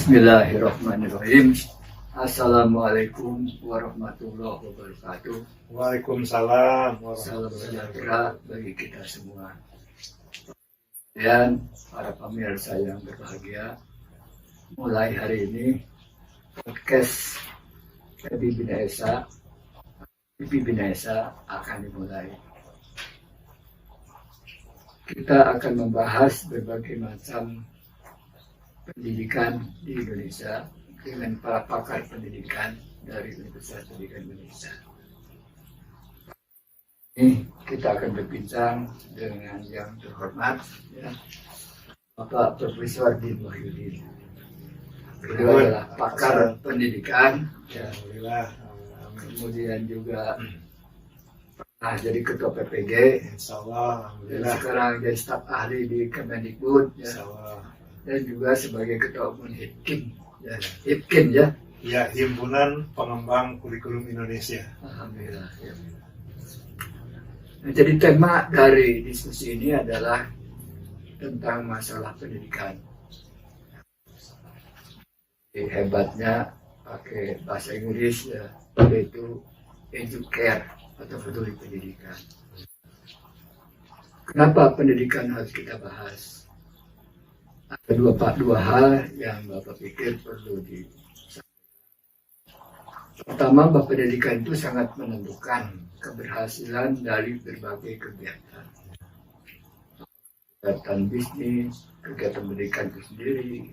Bismillahirrahmanirrahim. Assalamualaikum warahmatullahi wabarakatuh. Waalaikumsalam Salam sejahtera bagi kita semua. Dan para pemirsa yang berbahagia, mulai hari ini podcast Pipi Binesa akan dimulai. Kita akan membahas berbagai macam pendidikan di Indonesia dengan para pakar pendidikan dari Universitas Pendidikan Indonesia. Ini kita akan berbincang dengan yang terhormat, ya, Bapak Profesor Din Wahyudin. Beliau adalah pakar pendidikan, ya. Kemudian juga pernah jadi ketua PPG, Insyaallah, dan sekarang jadi staf ahli di Kemendikbud, ya. Dan juga sebagai ketua umum HIPKIN, ya. Ya, Himpunan Pengembang Kurikulum Indonesia. Alhamdulillah. Ya. Nah, jadi tema dari diskusi ini adalah tentang masalah pendidikan. Jadi, hebatnya pakai bahasa Inggris, ya, yaitu educare atau peduli pendidikan. Kenapa pendidikan harus kita bahas? Ada dua hal yang Bapak pikir perlu disampaikan. Pertama, bahwa pendidikan itu sangat menentukan keberhasilan dari berbagai kegiatan. Kegiatan bisnis, kegiatan pendidikan itu sendiri,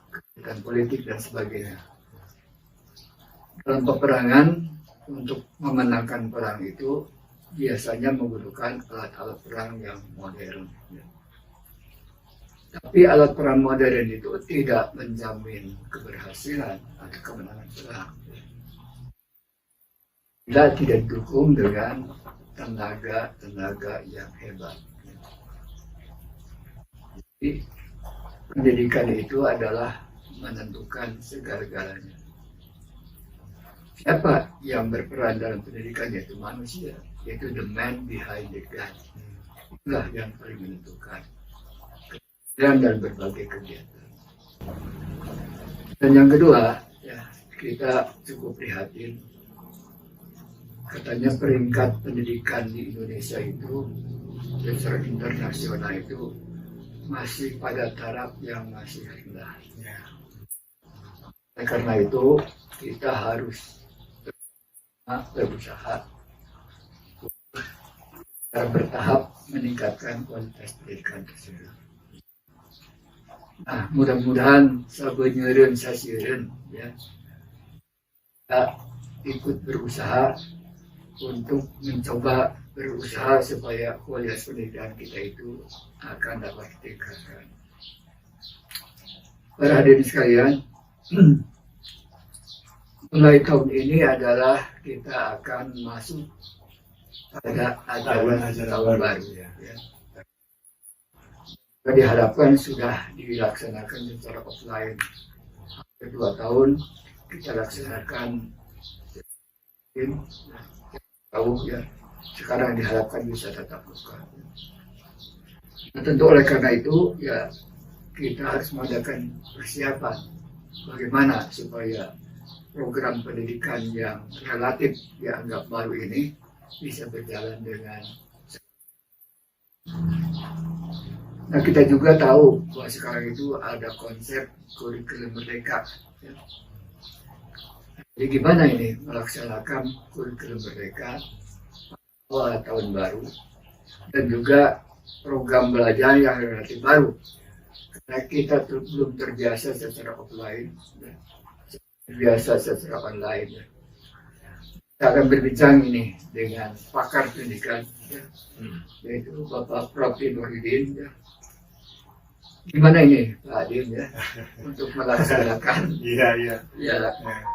kegiatan politik dan sebagainya. Dalam peperangan, untuk memenangkan perang itu biasanya menggunakan alat-alat perang yang modern. Tapi alat perang modern itu tidak menjamin keberhasilan atau kemenangan perang. Bila tidak didukung dengan tenaga yang hebat. Jadi pendidikan itu adalah menentukan segala-galanya. Siapa yang berperan dalam pendidikan, yaitu manusia, yaitu the man behind the gun. Itulah yang paling menentukan dan berbagai kegiatan. Dan yang kedua, ya, kita cukup prihatin. Katanya peringkat pendidikan di Indonesia itu secara internasional itu masih pada taraf yang masih rendah. Ya. Karena itu kita harus berusaha secara bertahap meningkatkan kualitas pendidikan tersebut. Nah, mudah-mudahan sabeuneureun sasieun, ya, kita ikut berusaha untuk mencoba berusaha supaya kualitas pendidikan kita itu akan dapat ditingkatkan. Para hadirin sekalian, mulai tahun ini adalah kita akan masuk pada tahun baru, ya. Kita diharapkan sudah dilaksanakan secara offline. Kedua tahun kita laksanakan ya. Sekarang diharapkan bisa tetap muka. Nah, tentu oleh karena itu, ya, kita harus mengadakan persiapan bagaimana supaya program pendidikan yang relatif dianggap baru ini bisa berjalan dengan. Nah, kita juga tahu bahwa sekarang itu ada konsep kurikulum merdeka. Ya. Jadi gimana ini melaksanakan kurikulum merdeka awal tahun baru dan juga program belajar yang relatif baru. Karena kita belum terbiasa secara offline, ya, terbiasa secara online. Ya. Kita akan berbincang ini dengan pakar pendidikan, ya, yaitu Bapak Prof. Din Wahyudin. Ya. Gimana ini Pak Din, ya, untuk melaksanakan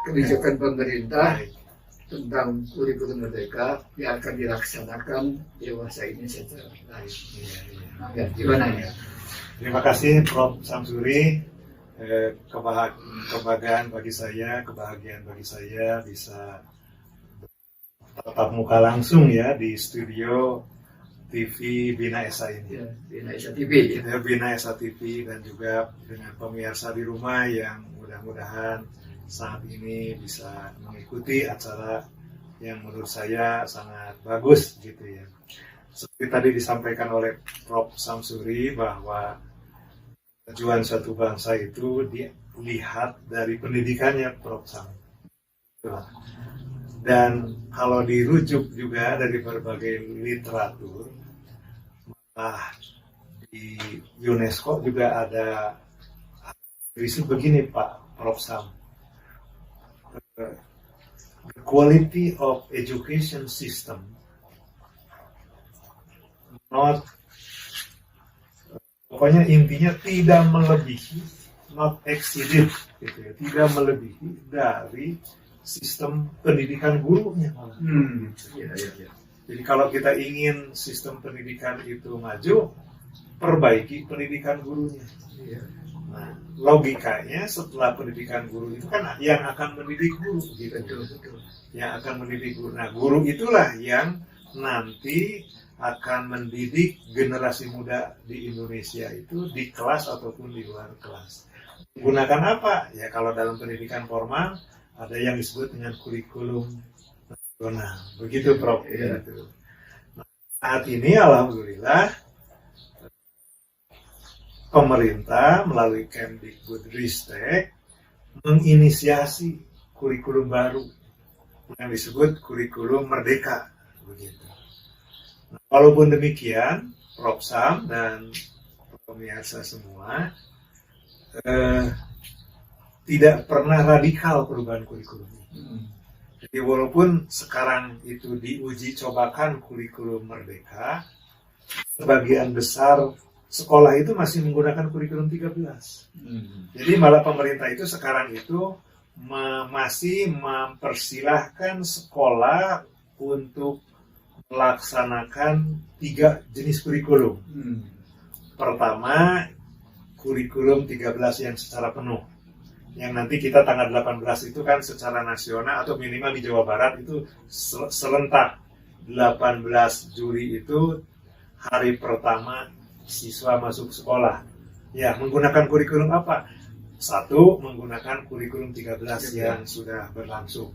kebijakan pemerintah tentang kurikulum merdeka yang akan dilaksanakan dewasa ini secara lain. Ya, gimana ya? Terima kasih Prof. Samsuri. Kebahagiaan bagi saya bisa tatap muka langsung, ya, di studio TV Bina Esa ini. Ya, Bina Esa TV. Ya. Ya, Bina Esa TV dan juga dengan pemirsa di rumah yang mudah-mudahan saat ini bisa mengikuti acara yang menurut saya sangat bagus gitu ya. Seperti tadi disampaikan oleh Prof. Samsuri bahwa tujuan suatu bangsa itu dilihat dari pendidikannya, Prof. Sam. Dan kalau dirujuk juga dari berbagai literatur, di UNESCO juga ada riset begini Pak Prof. Sam. The quality of education system pokoknya intinya tidak melebihi, not exceeded, gitu ya, tidak melebihi dari sistem pendidikan gurunya. Ya, ya, ya. Jadi kalau kita ingin sistem pendidikan itu maju, perbaiki pendidikan gurunya. Ya. Nah, logikanya setelah pendidikan guru itu kan yang akan mendidik guru, gitu. Betul, betul. Yang akan mendidik guru. Nah, guru itulah yang nanti akan mendidik generasi muda di Indonesia itu di kelas ataupun di luar kelas. Menggunakan apa? Ya kalau dalam pendidikan formal ada yang disebut dengan kurikulum nasional. Begitu Prof. Ya. Gitu. Nah, saat ini alhamdulillah pemerintah melalui Kemdikbudristek menginisiasi kurikulum baru yang disebut kurikulum merdeka. Begitu. Nah, walaupun demikian, Prof. Sam dan pemirsa semua tidak pernah radikal perubahan kurikulum ini. Jadi walaupun sekarang itu diuji cobakan kurikulum merdeka, sebagian besar sekolah itu masih menggunakan kurikulum 13. Jadi malah pemerintah itu sekarang itu masih mempersilahkan sekolah untuk melaksanakan 3 jenis kurikulum. Pertama, kurikulum 13 yang secara penuh. Yang nanti kita tanggal 18 itu kan secara nasional atau minimal di Jawa Barat itu serentak 18 Juli itu hari pertama siswa masuk sekolah. Ya, menggunakan kurikulum apa? Satu, menggunakan kurikulum 13 yang sudah berlangsung.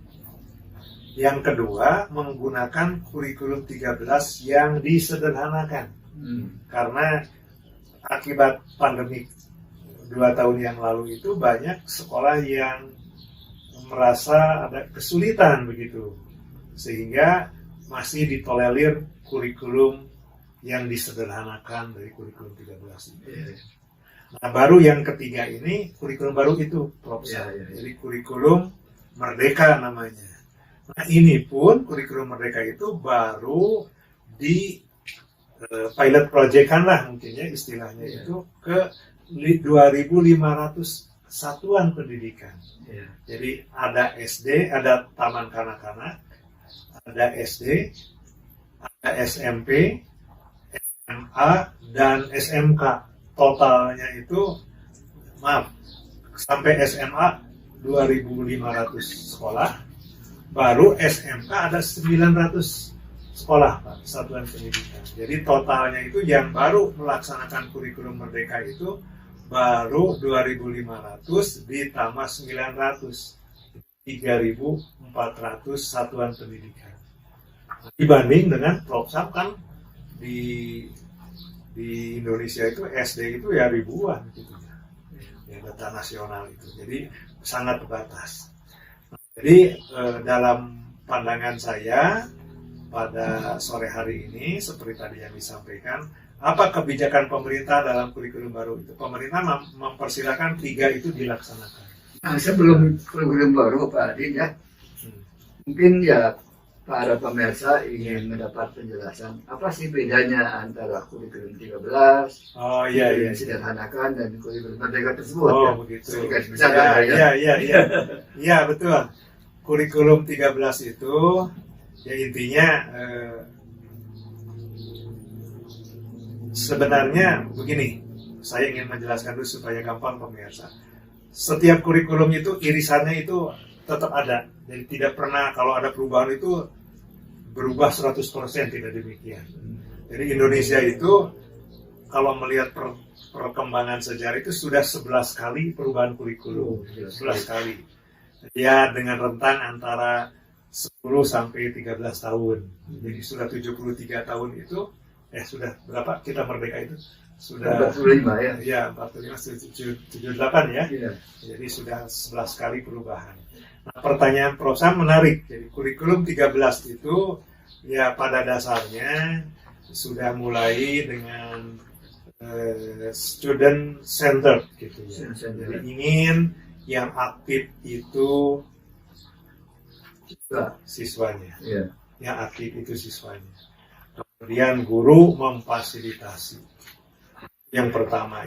Yang kedua, menggunakan kurikulum 13 yang disederhanakan. Karena akibat pandemi 2 tahun yang lalu itu banyak sekolah yang merasa ada kesulitan begitu. Sehingga masih ditolerir kurikulum yang disederhanakan dari kurikulum 13 ini. Nah, baru yang ketiga ini, kurikulum baru itu, Prof. Jadi kurikulum merdeka namanya. Nah, ini pun kurikulum merdeka itu baru di pilot project-kan lah mungkin ya istilahnya itu ke 2.500 satuan pendidikan. Jadi ada SD, ada taman kanak-kanak, ada SD, ada SMP, SMA, dan SMK. Totalnya itu, sampai SMA 2.500 sekolah, baru SMK ada 900 sekolah, Pak, satuan pendidikan. Jadi totalnya itu yang baru melaksanakan kurikulum merdeka itu baru 2.500 ditambah 900, 3.400 satuan pendidikan. Dibanding dengan Prof. Sam kan di Indonesia itu SD itu ya ribuan gitu ya, data nasional itu. Jadi sangat terbatas. Jadi dalam pandangan saya pada sore hari ini seperti tadi yang disampaikan, apa kebijakan pemerintah dalam kurikulum baru itu? Pemerintah mempersilahkan 3 itu dilaksanakan. Nah, sebelum kurikulum baru Pak Adin ya, mungkin ya para pemirsa ingin mendapat penjelasan apa sih bedanya antara kurikulum 13 yang disederhanakan dan kurikulum merdeka tersebut. Oh, begitu. Ya, betul. Kurikulum 13 itu ya intinya sebenarnya begini, saya ingin menjelaskan dulu supaya gampang pemirsa. Setiap kurikulum itu irisannya itu tetap ada. Jadi tidak pernah kalau ada perubahan itu berubah 100%, tidak demikian. Jadi Indonesia itu kalau melihat perkembangan sejarah itu sudah 11 kali perubahan kurikulum, 11 kali. Ya dengan rentang antara 10 sampai 13 tahun. Jadi sudah 73 tahun itu, sudah berapa kita merdeka itu? Sudah 45 ya. Ya, 45, 78 ya. Iya. Jadi sudah 11 kali perubahan. Nah, pertanyaan Prof. Sam menarik. Jadi kurikulum 13 itu ya pada dasarnya sudah mulai dengan student centered gitu ya. Jadi ingin yang aktif itu siswanya. Iya. Yang aktif itu siswanya. Kemudian guru memfasilitasi. Yang pertama,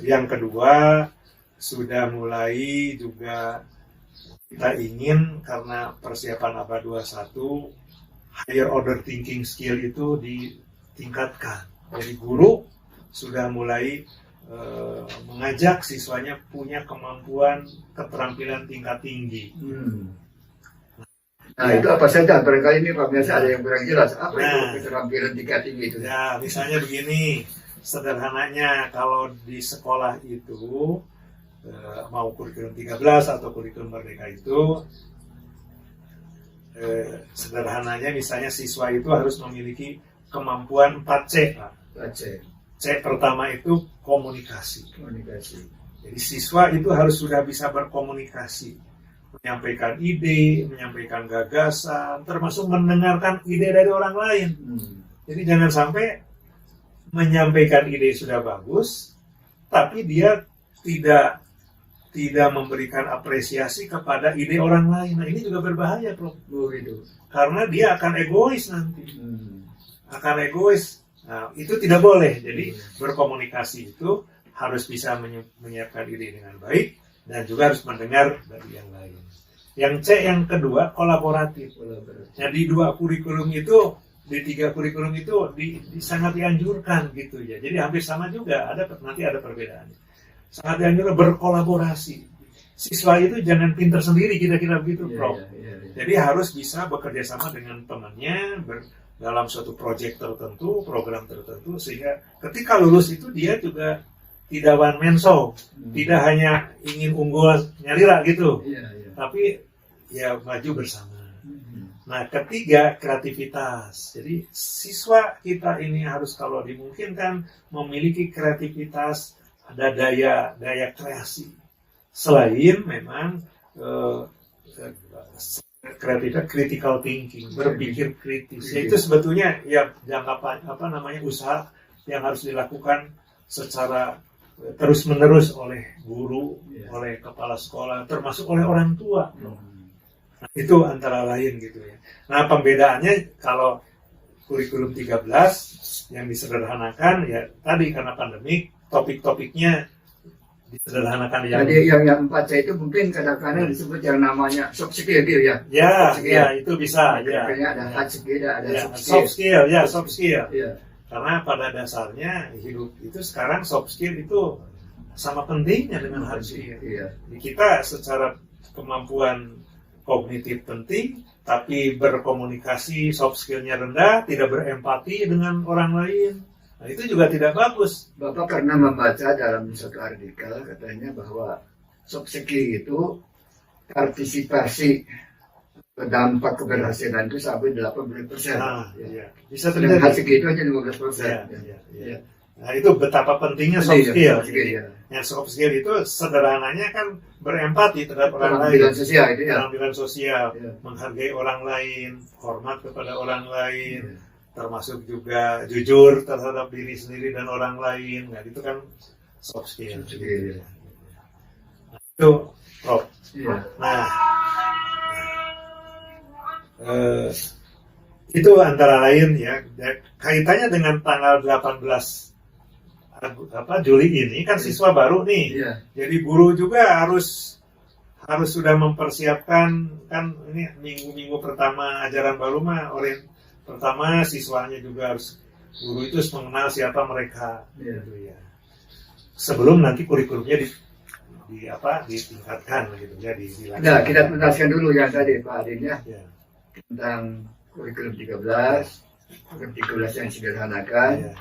yang kedua sudah mulai juga kita ingin karena persiapan abad 21 higher order thinking skill itu ditingkatkan. Jadi guru sudah mulai mengajak siswanya punya kemampuan keterampilan tingkat tinggi. Nah itu apa saja? Barangkali ini Pak Biasa ada yang kurang jelas. Apa itu keterampilan tingkat tinggi itu? Ya misalnya begini, sederhananya kalau di sekolah itu mau kurikulum 13 atau kurikulum merdeka itu sederhananya misalnya siswa itu harus memiliki kemampuan 4C Pak. 4C. C pertama itu komunikasi. Jadi siswa itu harus sudah bisa berkomunikasi, menyampaikan ide, menyampaikan gagasan, termasuk mendengarkan ide dari orang lain. Jadi jangan sampai menyampaikan ide sudah bagus, tapi dia tidak memberikan apresiasi kepada ide orang lain. Nah ini juga berbahaya, Prof. Karena dia akan egois nanti. Akan egois. Nah, itu tidak boleh. Jadi berkomunikasi itu harus bisa menyiapkan ide dengan baik dan juga harus mendengar dari yang lain. Yang C yang kedua kolaboratif. Jadi dua kurikulum itu, di 3 kurikulum itu sangat dianjurkan gitu ya. Jadi hampir sama juga. Nanti ada perbedaan. Sangat dianjurkan berkolaborasi. Siswa itu jangan pintar sendiri kira-kira begitu, Prof. Jadi harus bisa bekerja sama dengan temannya dalam suatu proyek tertentu, program tertentu, sehingga ketika lulus itu dia juga tidak one man show, tidak hanya ingin unggul nyalira gitu, tapi ya maju bersama. Nah ketiga kreativitas. Jadi siswa kita ini harus kalau dimungkinkan memiliki kreativitas, ada daya kreasi. Selain memang kreativitas critical thinking, berpikir kritis. Ya, itu sebetulnya ya jangka usaha yang harus dilakukan secara terus-menerus oleh guru, oleh kepala sekolah, termasuk oleh orang tua. Nah, itu antara lain gitu ya. Nah, pembedaannya kalau kurikulum 13 yang disederhanakan ya tadi karena pandemik, topik-topiknya disederhanakan. Jadi yang 4C itu mungkin kadang-kadang disebut yang namanya soft skill gitu ya. Ya, itu bisa. Ada hard skill, ada soft skill. Karena pada dasarnya hidup itu sekarang soft skill itu sama pentingnya dengan hard skill. Kita secara kemampuan kognitif penting, tapi berkomunikasi soft skillnya rendah, tidak berempati dengan orang lain. Nah, itu juga tidak bagus. Bapak pernah membaca dalam suatu artikel katanya bahwa soft skill itu partisipasi dampak keberhasilan itu sampai 80%. Bisa terjadi. Hard skill itu hanya 15%. Nah itu betapa pentingnya soft skill. Yang soft skill itu sederhananya kan berempati terhadap orang lain. Keterampilan sosial, menghargai orang lain, hormat kepada orang lain. Termasuk juga jujur terhadap diri sendiri dan orang lain. Nah, itu kan soft skill. Nah, itu Prof. Nah, itu antara lain ya. Kaitannya dengan tanggal 18 Juli ini kan siswa baru nih. Jadi guru juga harus sudah mempersiapkan kan ini minggu-minggu pertama ajaran baru mah pertama siswanya juga harus guru itu harus mengenal siapa mereka gitu ya. Sebelum nanti kurikulumnya ditingkatkan gitu ya dilakukan. Nah, kita tuntaskan dulu yang tadi Pak Adin ya. Tentang kurikulum 13 kurikulum 13 yang sederhanakan, Ya.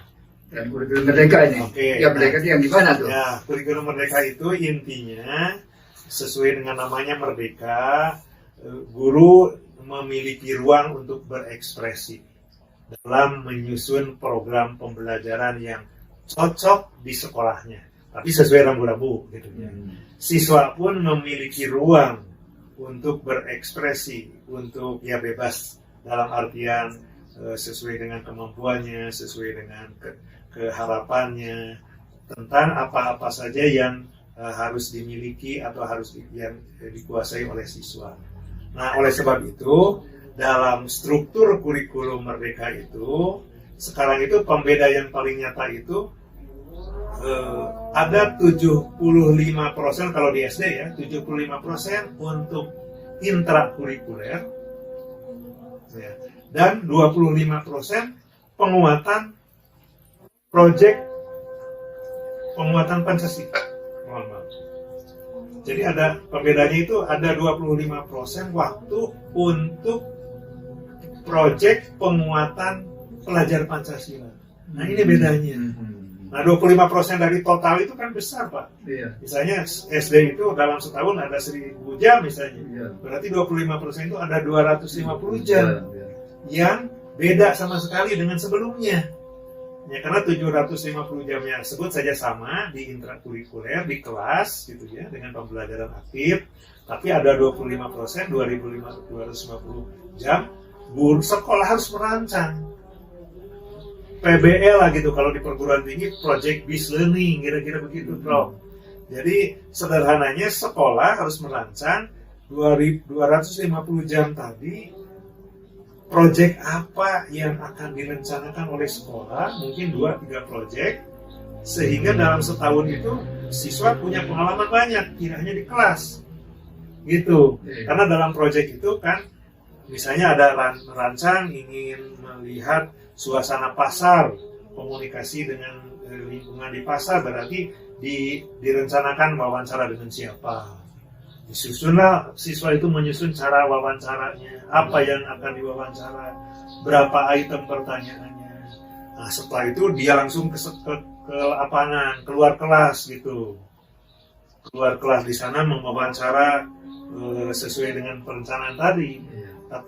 dan kurikulum merdeka ini. Oke. Ya merdeka itu yang gimana tuh? Ya, kurikulum merdeka itu intinya sesuai dengan namanya merdeka, guru memiliki ruang untuk berekspresi dalam menyusun program pembelajaran yang cocok di sekolahnya, tapi sesuai rambu-rambu gitu ya. Siswa pun memiliki ruang untuk berekspresi, untuk ya bebas dalam artian sesuai dengan kemampuannya, sesuai dengan keharapannya tentang apa-apa saja yang harus dimiliki atau harus yang dikuasai oleh siswa. Nah, oleh sebab itu dalam struktur kurikulum merdeka itu sekarang itu pembeda yang paling nyata itu ada 75% kalau di SD ya, 75% untuk intrakurikuler ya, dan 25% penguatan proyek penguatan Pancasila. Mohon maaf. Jadi ada pembedanya itu ada 25% waktu untuk proyek penguatan pelajar Pancasila. Nah, ini bedanya. Nah, 25% dari total itu kan besar, Pak. Iya. Misalnya SD itu dalam setahun ada 1000 jam misalnya. Iya. Berarti 25% itu ada 250 jam. Iya. Yang beda sama sekali dengan sebelumnya. Ya, karena 750 jamnya sebut saja sama di intrakurikuler, di kelas gitu ya, dengan pembelajaran aktif. Tapi ada 25%, 250 jam, guru sekolah harus merancang. PBL lah gitu, kalau di perguruan tinggi, Project Based Learning, kira-kira begitu, Prof. Jadi, sederhananya sekolah harus merancang 250 jam tadi, proyek apa yang akan direncanakan oleh sekolah, mungkin 2-3 proyek, sehingga dalam setahun itu siswa punya pengalaman banyak, tidak hanya di kelas. Gitu. Karena dalam proyek itu kan, misalnya ada rancang ingin melihat suasana pasar, komunikasi dengan lingkungan di pasar, berarti direncanakan wawancara dengan siapa. Disusunlah siswa itu menyusun cara wawancaranya, apa yang akan diwawancara, berapa item pertanyaannya. Nah, setelah itu dia langsung ke lapangan, keluar kelas gitu. Keluar kelas di sana mewawancara sesuai dengan perencanaan tadi.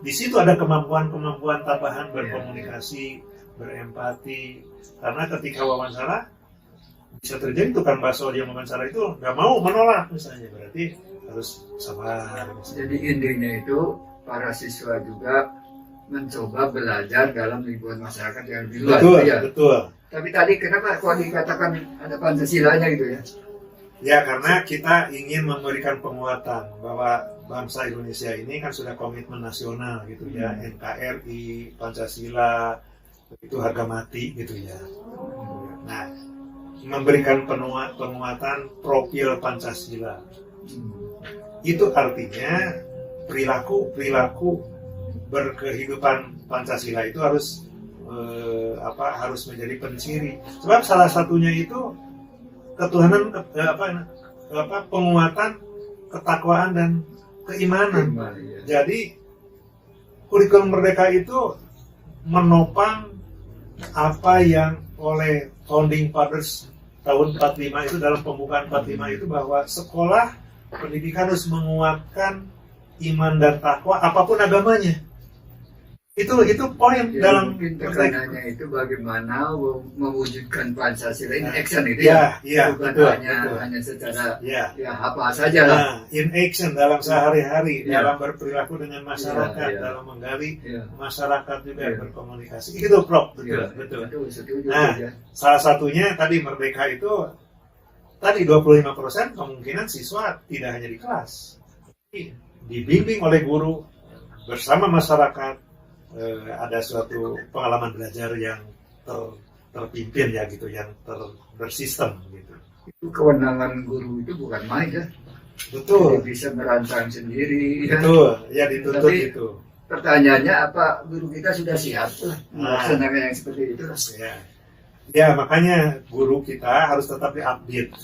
Di situ ada kemampuan-kemampuan tambahan berkomunikasi, berempati. Karena ketika wawancara bisa terjadi tukang bakso yang wawancara itu nggak mau menolak misalnya, berarti harus sabar. Jadi intinya itu para siswa juga mencoba belajar dalam lingkungan masyarakat yang lebih luas. Betul, ya. betul. Tapi tadi kenapa kok dikatakan ada Pancasilanya gitu ya? Ya, karena kita ingin memberikan penguatan bahwa bangsa Indonesia ini kan sudah komitmen nasional gitu ya, NKRI, Pancasila, itu harga mati gitu ya. Nah, memberikan penguatan profil Pancasila. Itu artinya perilaku berkehidupan Pancasila itu harus harus menjadi penciri. Sebab salah satunya itu ketuhanan, penguatan ketakwaan dan keimanan. Jadi kurikulum merdeka itu menopang apa yang oleh founding fathers tahun 45 itu, dalam pembukaan 45 itu, bahwa sekolah pendidikan harus menguatkan iman dan takwa apapun agamanya. Itu poin ya, dalam mungkin tekanannya itu bagaimana mewujudkan Pancasila in action itu ya, bukan betul, hanya secara ya apa saja lah. Nah, in action dalam sehari-hari, dalam berperilaku dengan masyarakat, dalam menggali masyarakat juga berkomunikasi. Itu Prof, betul. Nah, salah satunya tadi merdeka itu tadi 25% kemungkinan siswa tidak hanya di kelas, dibimbing oleh guru bersama masyarakat. Ada suatu pengalaman belajar yang terpimpin ya gitu, yang bersistem gitu. Itu kewenangan guru itu bukan main ya. Betul. Jadi bisa merancang sendiri. Betul, ya dituntut itu. Pertanyaannya apa guru kita sudah siap melaksanakan yang seperti itu? Ya, makanya guru kita harus tetap diupdate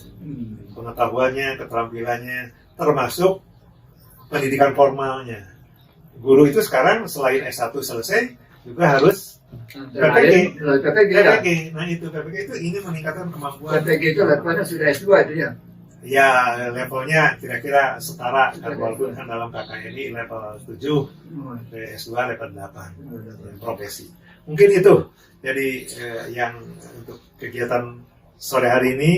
pengetahuannya, keterampilannya, termasuk pendidikan formalnya. Guru itu sekarang selain S1 selesai, juga harus Antara lain melalui PPG ya. PPG. Nah itu PPG itu ini meningkatkan kemampuan. PPG itu levelnya sudah S2 itu ya. Ya levelnya kira-kira setara kan, walaupun kan dalam KKNI level 7, S2 level 8 profesi. Mungkin itu jadi yang untuk kegiatan sore hari ini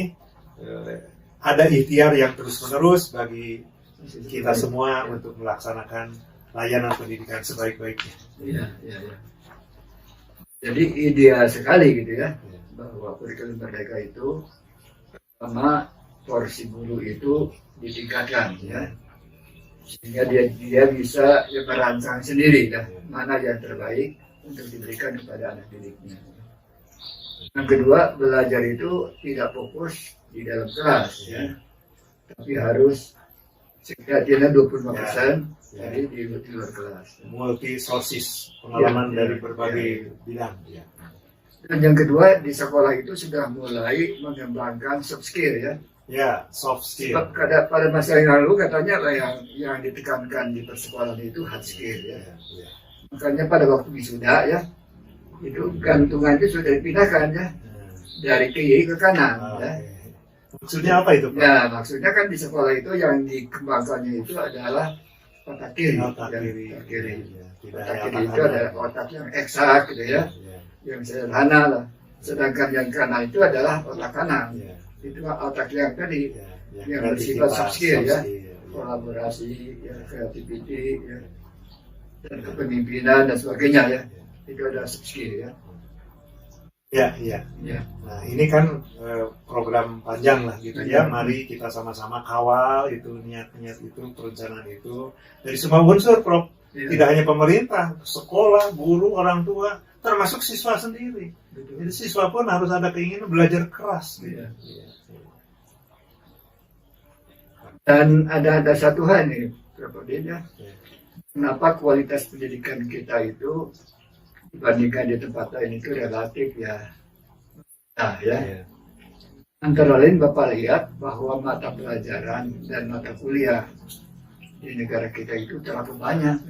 ada ikhtiar yang terus-menerus bagi kita semua untuk melaksanakan layanan pendidikan sebaik-baiknya. Iya. Jadi ideal sekali gitu ya, bahwa kurikulum merdeka itu pertama porsi guru itu ditingkatkan ya, sehingga dia bisa merancang sendiri ya, mana yang terbaik untuk diberikan kepada anak didiknya. Yang kedua, belajar itu tidak fokus di dalam kelas ya, tapi harus setidaknya 25% jadi di luar kelas. Multi sources pengalaman dari berbagai bidang. Ya. Dan yang kedua, di sekolah itu sudah mulai mengembangkan soft skill ya. Ya, soft skill. Sebab pada masa yang lalu katanya yang ditekankan di persekolahan itu hard skill ya. Makanya pada waktu wisuda ya, itu gantungan itu sudah dipindahkan ya, dari kiri ke kanan ya. Maksudnya apa itu, Pak? Ya, maksudnya kan di sekolah itu yang dikembangkannya itu adalah otak kiri. Otak kiri. Otak kiri. Tidak Otak ada kiri otak itu kanan. adalah otak yang eksak gitu ya, yang sederhana lah. Sedangkan yang kanan itu adalah otak kanan. Itu otak yang tadi, yang bersifat soft skill ya, kolaborasi, ya, creativity, ya, dan kepemimpinan dan sebagainya ya. Itu adalah soft skill ya. Ya. Ya. Nah ini kan program panjang lah gitu ya. Mari kita sama-sama kawal itu niat-niat itu, perencanaan itu dari semua unsur, Prof. Ya. Tidak hanya pemerintah, sekolah, guru, orang tua, termasuk siswa sendiri. Jadi siswa pun harus ada keinginan belajar keras. Gitu. Ya. Dan ada satu hal nih, Prof. ya. Kenapa kualitas pendidikan kita itu dibandingkan di tempat lain itu relatif ya. Nah ya. Antara lain Bapak lihat bahwa mata pelajaran dan mata kuliah di negara kita itu terlalu banyak.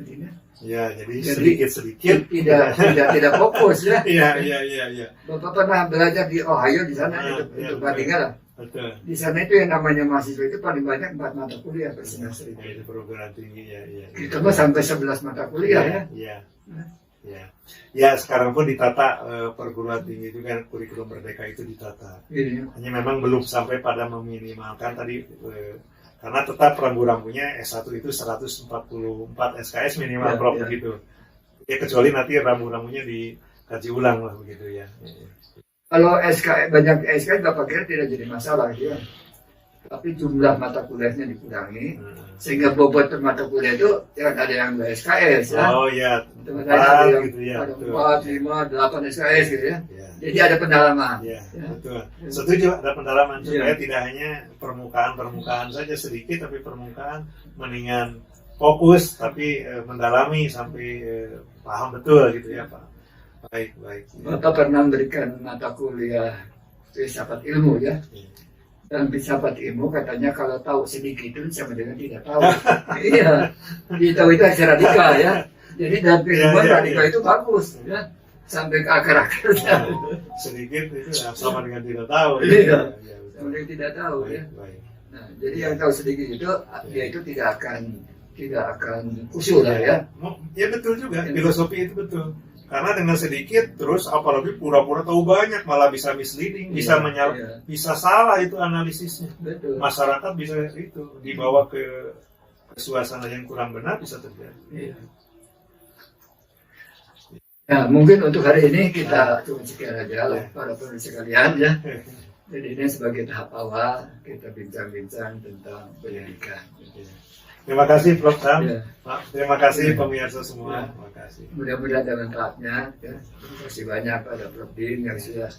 Ya, jadi sedikit-sedikit tidak fokus ya. Iya. Bapak pernah belajar di Ohio di sana itu bandingkan lah. Betul. Di sana itu yang namanya mahasiswa itu paling banyak 4 mata kuliah per semester itu. Itu perguruan tinggi ya. Kita mah sampai 11 mata kuliah ya. Ya, sekarang pun ditata perguruan tinggi itu kan kurikulum merdeka itu ditata. Hanya memang belum sampai pada meminimalkan tadi karena tetap rambu-rambunya S1 itu 144 SKS minimal, Prof. Begitu. Ya kecuali nanti rambu-rambunya dikaji ulang lah begitu ya. Kalau SKS banyak SKS Bapak kira tidak jadi masalah ya. Tapi jumlah mata kuliahnya dikurangi sehingga bobot per mata kuliah itu yang ada yang 2 SKS ya. Oh iya, 4 gitu ya. Ada 4, 5, 8 SKS gitu ya. Jadi ada pendalaman. Ya, betul. Setuju ada pendalaman supaya tidak hanya permukaan saja sedikit, tapi permukaan mendingan fokus tapi mendalami sampai paham betul gitu ya, Pak. Baik. Bapak pernah memberikan mata kuliah filsafat ilmu ya. Dalam filsafat ilmu katanya kalau tahu sedikit itu sama dengan tidak tahu. Iya, tahu itu aksi radikal ya. Jadi dalam kehidupan radikal itu bagus ya, sampai ke akar-akarnya. Sedikit itu sama dengan tidak tahu. Iya, sama dengan tidak tahu ya. Baik. Nah, jadi yang tahu sedikit itu dia itu tidak akan usul lah ya. Ya betul juga, filosofi itu betul. Karena dengan sedikit terus apalagi pura-pura tahu banyak malah bisa misleading, bisa salah itu analisisnya. Betul. Masyarakat bisa itu dibawa ke suasana yang kurang benar bisa terjadi. Iya. Nah, mungkin untuk hari ini kita cuma sekian aja lah para pemirsa sekalian ya. Jadi ini sebagai tahap awal kita bincang-bincang tentang pendidikan. Terima kasih Prof. Sam. Ya. Terima kasih pemirsa semua. Terima kasih. Mudah-mudahan ada manfaatnya. Ya. Terima kasih banyak pada Prof. Din yang sudah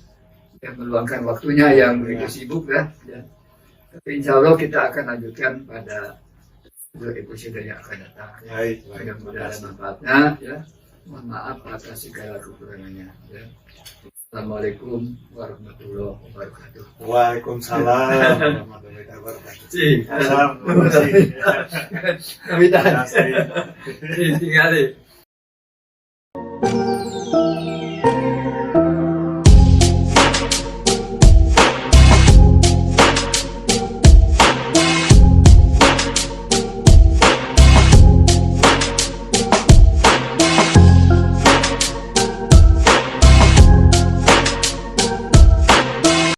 meluangkan waktunya yang begitu sibuk ya. Tapi insya Allah kita akan lanjutkan pada episode yang akan datang. Baik. Mudah-mudahan ada manfaatnya. Ya. Mohon maaf atas segala kekurangannya. Ya. Assalamualaikum warahmatullahi wabarakatuh. Waalaikumsalam warahmatullahi wabarakatuh. Terima kasih. Tinggal